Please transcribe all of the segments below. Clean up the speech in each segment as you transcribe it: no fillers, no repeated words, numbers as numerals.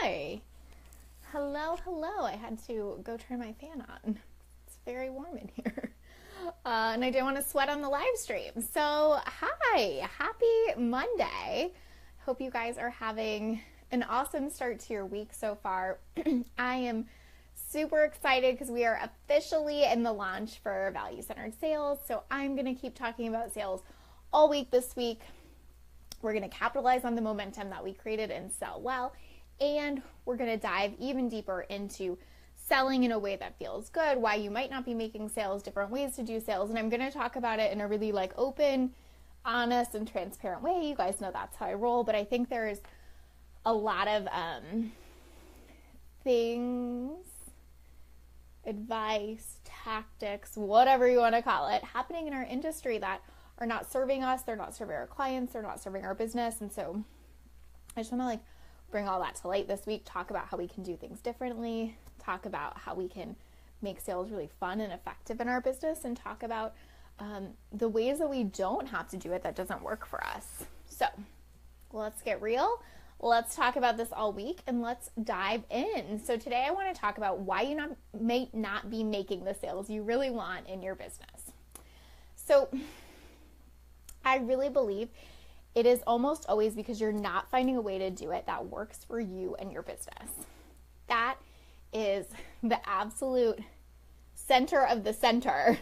Hi. Hello, hello. I had to go turn my fan on. It's very warm in here. And I didn't want to sweat on the live stream. So, hi. Happy Monday. Hope you guys are having an awesome start to your week so far. I am super excited because we are officially in the launch for Value Centered Sales. So, I'm going to keep talking about sales all week this week. We're going to capitalize on the momentum that we created and sell well. And we're going to dive even deeper into selling in a way that feels good, why you might not be making sales, different ways to do sales. And I'm going to talk about it in a really open, honest, and transparent way. You guys know that's how I roll. But I think there's a lot of things, advice, tactics, whatever you want to call it, happening in our industry that are not serving us. They're not serving our clients. They're not serving our business. And so I just want to bring all that to light this week, talk about how we can do things differently, talk about how we can make sales really fun and effective in our business, and talk about the ways that we don't have to do it that doesn't work for us. So let's get real. Let's talk about this all week and let's dive in. So today I want to talk about why you may not be making the sales you really want in your business. So I really believe it is almost always because you're not finding a way to do it that works for you and your business. That is the absolute center of the center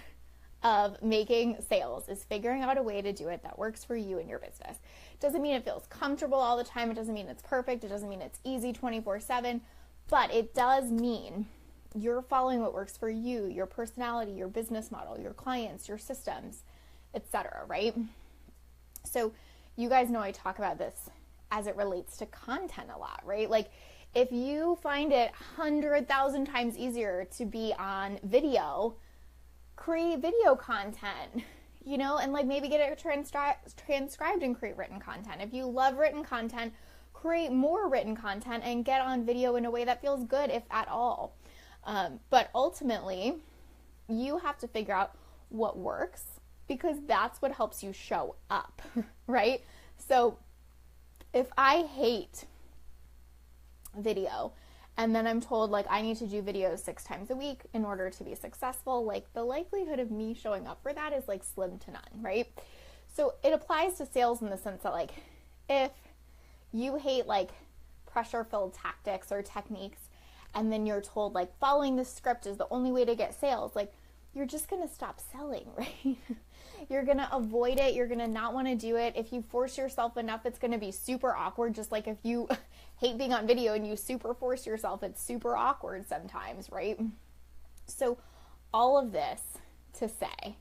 of making sales, is figuring out a way to do it that works for you and your business. It doesn't mean it feels comfortable all the time. It doesn't mean it's perfect. It doesn't mean it's easy 24/7, but it does mean you're following what works for you, your personality, your business model, your clients, your systems, etc., right? So you guys know I talk about this as it relates to content a lot, right? If you find it 100,000 times easier to be on video, create video content, and maybe get it transcribed and create written content. If you love written content, create more written content and get on video in a way that feels good, if at all. But ultimately, you have to figure out what works, because that's what helps you show up, right? So if I hate video and then I'm told I need to do videos 6 times a week in order to be successful, the likelihood of me showing up for that is slim to none, right? So it applies to sales in the sense that if you hate pressure-filled tactics or techniques, and then you're told following this script is the only way to get sales, you're just going to stop selling, right? You're going to avoid it. You're going to not want to do it. If you force yourself enough, it's going to be super awkward. Just like if you hate being on video and you super force yourself, it's super awkward sometimes, right? So all of this to say,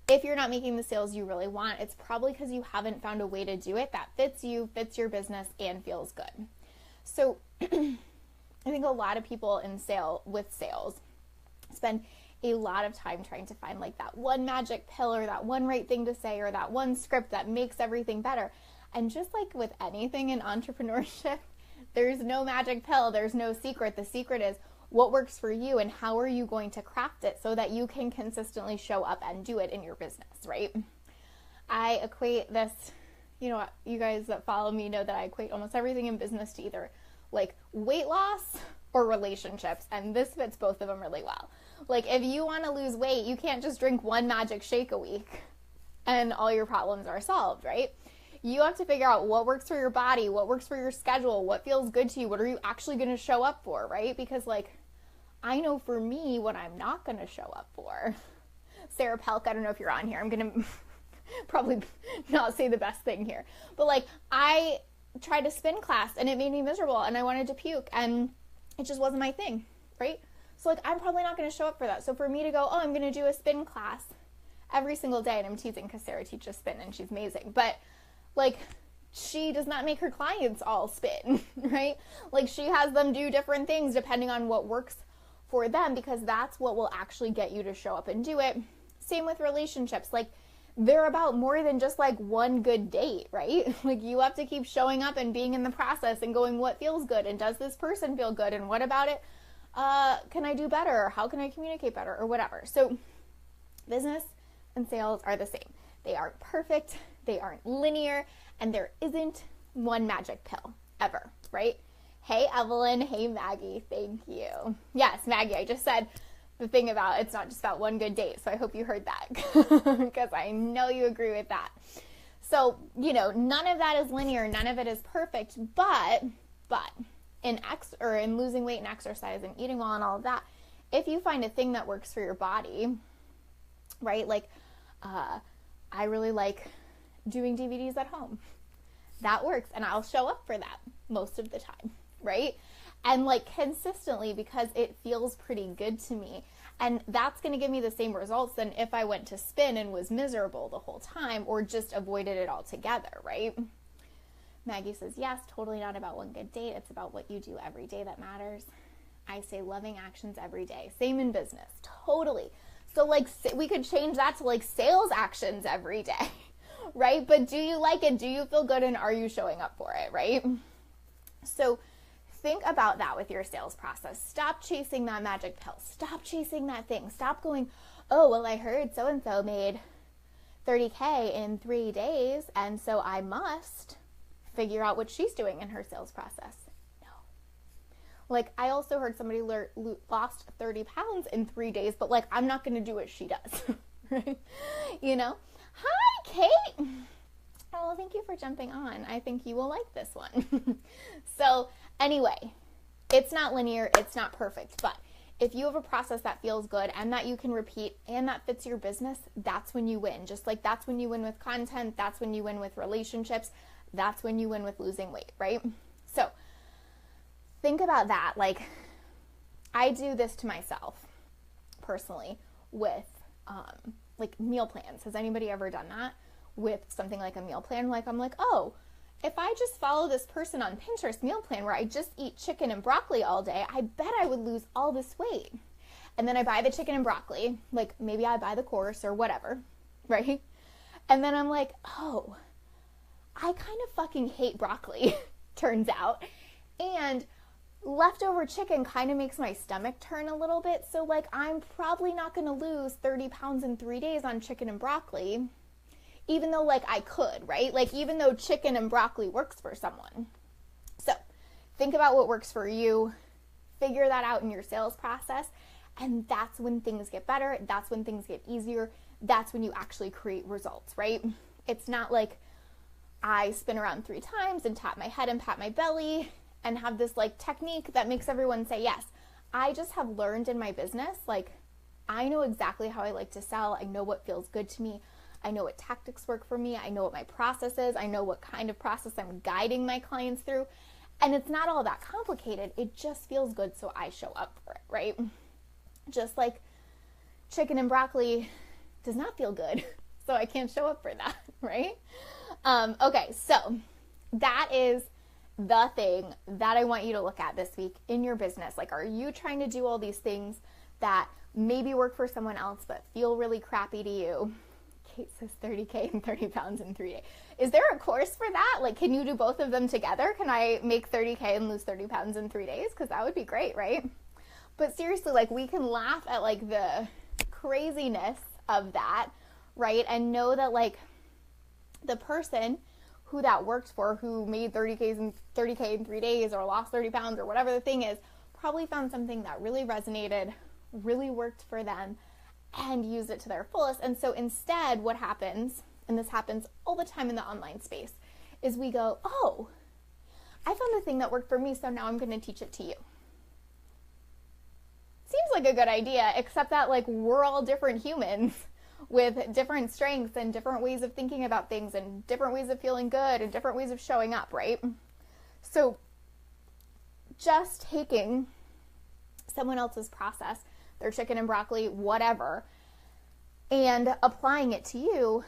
if you're not making the sales you really want, it's probably because you haven't found a way to do it that fits you, fits your business, and feels good. So I think a lot of people with sales spend a lot of time trying to find that one magic pill or that one right thing to say or that one script that makes everything better. And just like with anything in entrepreneurship, there's no magic pill, there's no secret. The secret is what works for you and how are you going to craft it so that you can consistently show up and do it in your business, right? I equate this, you guys that follow me know that I equate almost everything in business to either weight loss or relationships, and this fits both of them really well. If you want to lose weight, you can't just drink one magic shake a week and all your problems are solved, right? You have to figure out what works for your body, what works for your schedule, what feels good to you, what are you actually going to show up for, right? Because I know for me what I'm not going to show up for. Sarah Pelk, I don't know if you're on here. I'm going to probably not say the best thing here. But I tried a spin class and it made me miserable and I wanted to puke and it just wasn't my thing, right? So I'm probably not going to show up for that. So for me to go, I'm going to do a spin class every single day, and I'm teasing because Sarah teaches spin and she's amazing, but she does not make her clients all spin, right? She has them do different things depending on what works for them, because that's what will actually get you to show up and do it. Same with relationships. They're about more than just one good date, right? You have to keep showing up and being in the process and going, what feels good? And does this person feel good? And what about it? Can I do better? How can I communicate better? Or whatever. So business and sales are the same. They aren't perfect. They aren't linear. And there isn't one magic pill ever, right? Hey, Evelyn. Hey, Maggie. Thank you. Yes, Maggie, I just said the thing about it's not just about one good date. So I hope you heard that because I know you agree with that. So, none of that is linear. None of it is perfect. But in losing weight and exercise and eating well and all of that, if you find a thing that works for your body, right? Like, I really like doing DVDs at home. That works. And I'll show up for that most of the time, right? And like consistently because it feels pretty good to me. And that's going to give me the same results than if I went to spin and was miserable the whole time or just avoided it altogether, right? Maggie says, yes, totally not about one good date. It's about what you do every day that matters. I say loving actions every day. Same in business. Totally. So like we could change that to like sales actions every day, right? But do you like it? Do you feel good? And are you showing up for it, right? So think about that with your sales process. Stop chasing that magic pill. Stop chasing that thing. Stop going, oh, well, I heard so-and-so made 30K in 3 days, and so I must figure out what she's doing in her sales process. No. Like, I also heard somebody lost 30 pounds in 3 days, but, like, I'm not going to do what she does, right? Hi, Kate. Oh, thank you for jumping on. I think you will like this one. So, anyway, it's not linear, it's not perfect, but if you have a process that feels good and that you can repeat and that fits your business, that's when you win. Just like that's when you win with content, that's when you win with relationships, that's when you win with losing weight, right? So think about that. Like, I do this to myself personally with like meal plans. Has anybody ever done that with something like a meal plan? Like, I'm like, oh, if I just follow this person on Pinterest meal plan where I just eat chicken and broccoli all day, I bet I would lose all this weight. And then I buy the chicken and broccoli, like maybe I buy the course or whatever, right? And then I'm like, oh, I kind of fucking hate broccoli, turns out. And leftover chicken kind of makes my stomach turn a little bit. So like, I'm probably not going to lose 30 pounds in 3 days on chicken and broccoli. Even though like I could, right? Like even though chicken and broccoli works for someone. So think about what works for you, figure that out in your sales process, and that's when things get better. That's when things get easier. That's when you actually create results, right? It's not like I spin around 3 times and tap my head and pat my belly and have this like technique that makes everyone say yes. I just have learned in my business, like I know exactly how I like to sell. I know what feels good to me. I know what tactics work for me. I know what my process is. I know what kind of process I'm guiding my clients through. And it's not all that complicated. It just feels good, so I show up for it, right? Just like chicken and broccoli does not feel good, so I can't show up for that, right? Okay, so that is the thing that I want you to look at this week in your business. Like, are you trying to do all these things that maybe work for someone else but feel really crappy to you? Kate says 30K and 30 pounds in 3 days. Is there a course for that? Like, can you do both of them together? Can I make 30K and lose 30 pounds in 3 days? Because that would be great, right? But seriously, like, we can laugh at, like, the craziness of that, right? And know that, like, the person who that worked for, who made 30K in 3 days or lost 30 pounds or whatever the thing is, probably found something that really resonated, really worked for them, and use it to their fullest. And so instead, what happens, and this happens all the time in the online space, is we go, oh, I found the thing that worked for me, so now I'm going to teach it to you. Seems like a good idea, except that like we're all different humans with different strengths and different ways of thinking about things and different ways of feeling good and different ways of showing up, right? So just taking someone else's process, their chicken and broccoli, whatever, and applying it to you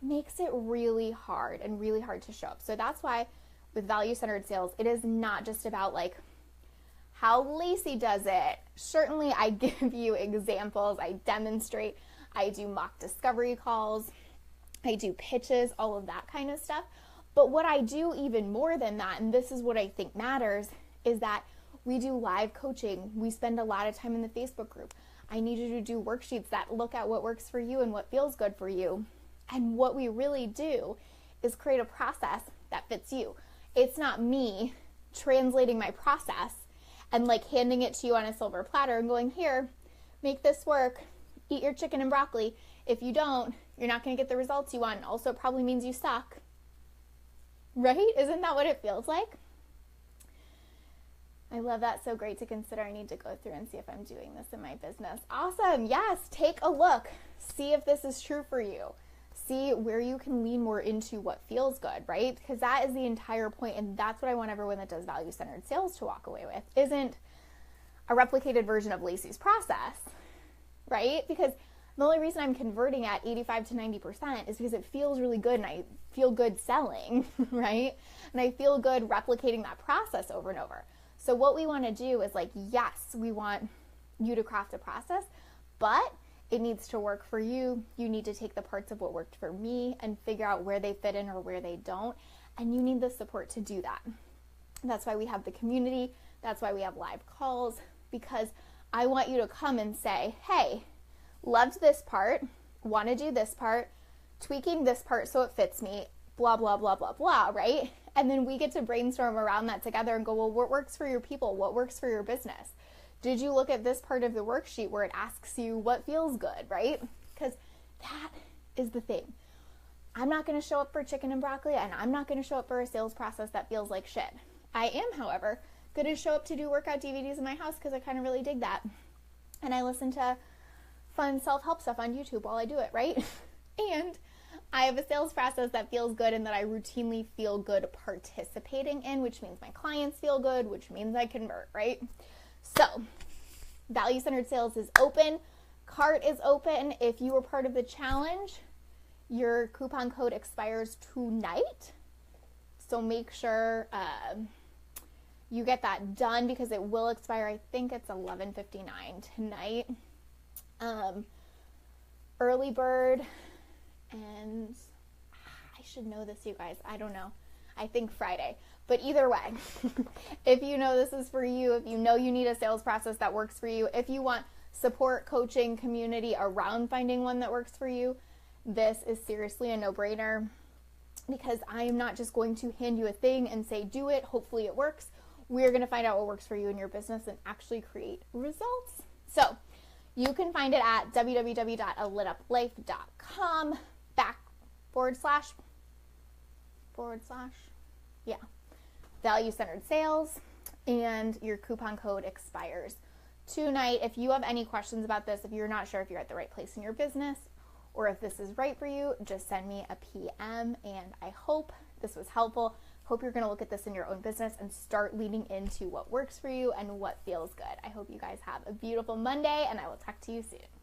makes it really hard and really hard to show up. So that's why with value-centered sales, it is not just about like how Lacey does it. Certainly I give you examples, I demonstrate, I do mock discovery calls, I do pitches, all of that kind of stuff. But what I do even more than that, and this is what I think matters, is that we do live coaching. We spend a lot of time in the Facebook group. I need you to do worksheets that look at what works for you and what feels good for you. And what we really do is create a process that fits you. It's not me translating my process and like handing it to you on a silver platter and going, here, make this work, eat your chicken and broccoli. If you don't, you're not going to get the results you want. Also, it probably means you suck. Right? Isn't that what it feels like? I love that. So great to consider. I need to go through and see if I'm doing this in my business. Awesome. Yes. Take a look. See if this is true for you. See where you can lean more into what feels good, right? Because that is the entire point, and that's what I want everyone that does value-centered sales to walk away with. Isn't a replicated version of Lacey's process, right? Because the only reason I'm converting at 85 to 90% is because it feels really good and I feel good selling, right? And I feel good replicating that process over and over. So what we want to do is like, yes, we want you to craft a process, but it needs to work for you. You need to take the parts of what worked for me and figure out where they fit in or where they don't. And you need the support to do that. That's why we have the community. That's why we have live calls, because I want you to come and say, hey, loved this part, want to do this part, tweaking this part so it fits me, blah, blah, blah, blah, blah, right? And then we get to brainstorm around that together and go, well, what works for your people? What works for your business? Did you look at this part of the worksheet where it asks you what feels good, right? Because that is the thing. I'm not going to show up for chicken and broccoli, and I'm not going to show up for a sales process that feels like shit. I am, however, going to show up to do workout DVDs in my house because I kind of really dig that. And I listen to fun self-help stuff on YouTube while I do it, right? And I have a sales process that feels good and that I routinely feel good participating in, which means my clients feel good, which means I convert, right? So, value-centered sales is open. Cart is open. If you were part of the challenge, your coupon code expires tonight. So make sure you get that done because it will expire. I think it's 11:59 tonight. Early bird, and I should know this, you guys. I don't know. I think Friday. But either way, if you know this is for you, if you know you need a sales process that works for you, if you want support, coaching, community around finding one that works for you, this is seriously a no-brainer, because I am not just going to hand you a thing and say, do it, hopefully it works. We're going to find out what works for you in your business and actually create results. So you can find it at www.alituplife.com value-centered sales, and your coupon code expires tonight. If you have any questions about this, if you're not sure if you're at the right place in your business or if this is right for you, just send me a PM, and I hope this was helpful. Hope you're going to look at this in your own business and start leaning into what works for you and what feels good. I hope you guys have a beautiful Monday, and I will talk to you soon.